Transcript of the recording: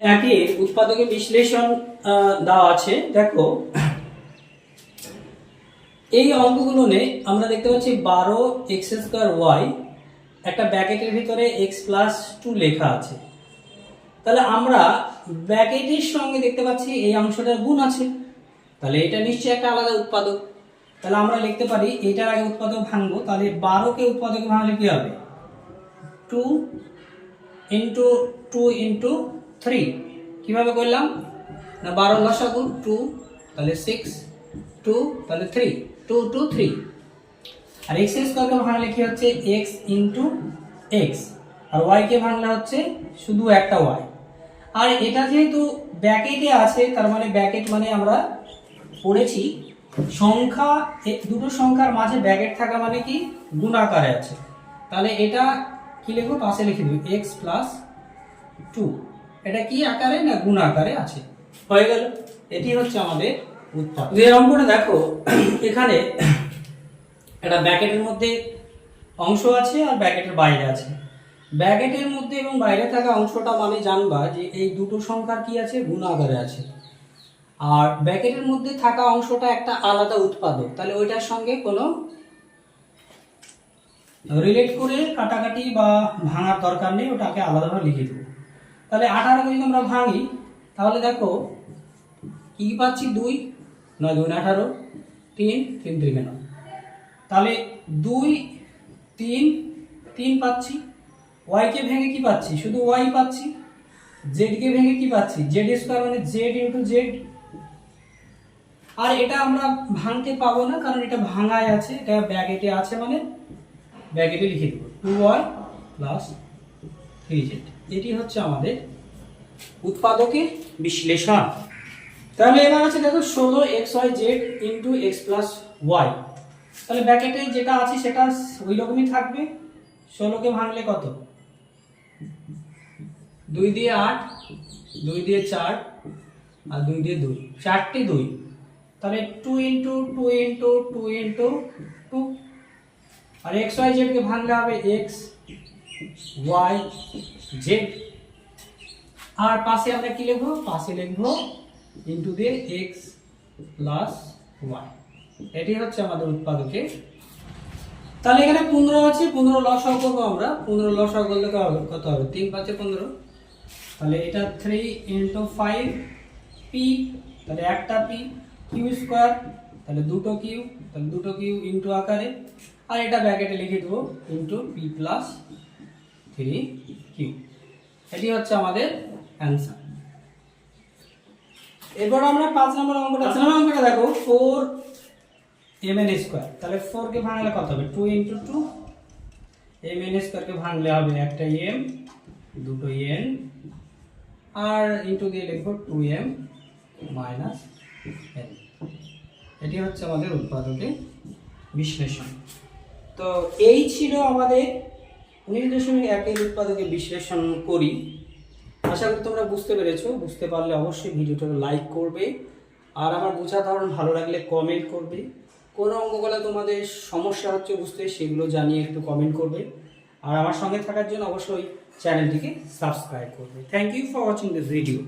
একই উৎপাদকের বিশ্লেষণ দেওয়া আছে। দেখো এই অঙ্কগুলো আমরা দেখতে পাচ্ছি 12x² একটা ব্র্যাকেটের ভিতরে x+2 লেখা আছে। তাহলে আমরা ব্র্যাকেটের সঙ্গে দেখতে পাচ্ছি এই অংশটার গুণ আছে, তাহলে এটা নিশ্চয়ই একটা আলাদা উৎপাদক। তাহলে আমরা লিখতে পারি এটার আগে উৎপাদক ভাঙবো, তাহলে 12কে উৎপাদকে ভাঙলে কি হবে 2 × 2 × 3। কিভাবে করলাম না 12 লসাগু 2, তাহলে 6, 2 তাহলে 3, 2 2 3। আর x স্কয়ারকে ভাঙলে কি হচ্ছে x × x, আর y কে ভাঙলে হচ্ছে শুধু একটা y। আর এটা যেহেতু ব্র্যাকেটে আছে, তার মানে ব্র্যাকেট মানে আমরা পড়েছি সংখ্যা, দুটো সংখ্যার মাঝে ব্র্যাকেট থাকা মানে কি গুণাকারে আছে। তাহলে এটা কি লিখবো, পাশে লিখে দেব x+2। এটা কি আকারে না গুণ আকারে আছে, হয়ে গেল। এটি হচ্ছে আমাদের উৎপাদক। এই অঙ্কটা দেখো এখানে একটা ব্র্যাকেটের মধ্যে অংশ আছে আর ব্র্যাকেটের বাইরে আছে। ব্র্যাকেটের মধ্যে এবং বাইরে থাকা অংশটা মানে জানবা যে এই দুটো সংখ্যার কি আছে গুণ আকারে আছে, আর ব্র্যাকেটের মধ্যে থাকা অংশটা একটা আলাদা উৎপাদক। তাহলে ওইটার সঙ্গে কোনো রিলেট করে কাটাকাটি বা ভাঙার দরকার নেই, ওটাকে আলাদাভাবে লিখে দেবো। তাহলে 18কে যদি আমরা ভাঙি তাহলে দেখো কি পাচ্ছি 2, 9 2 18, 3 3 3 9। তাহলে 2 3 3 পাচ্ছি। y কে ভেঙে কি পাচ্ছি শুধু y পাচ্ছি। z কে ভেঙে কি পাচ্ছি z² মানে z × z। আর এটা আমরা ভাঙতে পাবো না কারণ এটা ভাঙায় আছে, এটা ব্র্যাকেটে আছে, মানে ব্র্যাকেটে লিখে দেব 2y + 3z। এটি হচ্ছে আমাদের উৎপাদকের বিশ্লেষণ। তাহলে এবার আছে দেখো 16xyz × x+y। তাহলে ব্র্যাকেটে যেটা আছে সেটা ওই রকমই থাকবে। 16কে ভাঙলে কত 2 দিয়ে 8, 2 দিয়ে 4 আর 2 দিয়ে 2, 4টে 2। তাহলে 2 × 2 × 2 × 2। আর xyz কে ভাঙলে হবে x y z। আর পাশে আমরা কি লিখবো, পাশে লিখবো ইনটু দিয়ে x + y। এটি হচ্ছে আমাদের উৎপাদকের। তাহলে এখানে 15 আছে, 15 লসাগু করবো আমরা। 15 লসাগু করলে কত হবে 3 5 15। তাহলে এটা 3 × 5 p, তাহলে একটা p, q², তাহলে দুটো q, তাহলে দুটো q ইনটু আকারে, আর এটা ব্র্যাকেটে লিখে দেবো ইনটু p + 3q। এটি হচ্ছে আমাদের অ্যানসার। এরপর আমরা 5 নম্বর অঙ্কটা দেখো 4mn²। তাহলে 4 কে ভাঙলে কত হবে 2 × 2। mn² কে ভাঙলে হবে একটা m, দুটো n, আর ইনটু দিয়ে লিখবো 2m - n। এটি হচ্ছে আমাদের উৎপাদকের বিশ্লেষণ। তো এই ছিল আমাদের 19.1 এর উৎপাদকের বিশ্লেষণ করি। আশা করি তোমরা বুঝতে পেরেছো। বুঝতে পারলে অবশ্যই ভিডিওটাকে লাইক করবে, আর আমার বোঝা ধরন ভালো লাগলে কমেন্ট করবে। কোন অঙ্কগুলো তোমাদের সমস্যা হচ্ছে বুঝতে সেগুলো জানিয়ে একটু কমেন্ট করবে, আর আমার সঙ্গে থাকার জন্য অবশ্যই চ্যানেলটিকে সাবস্ক্রাইব করবে। Thank you for watching this video.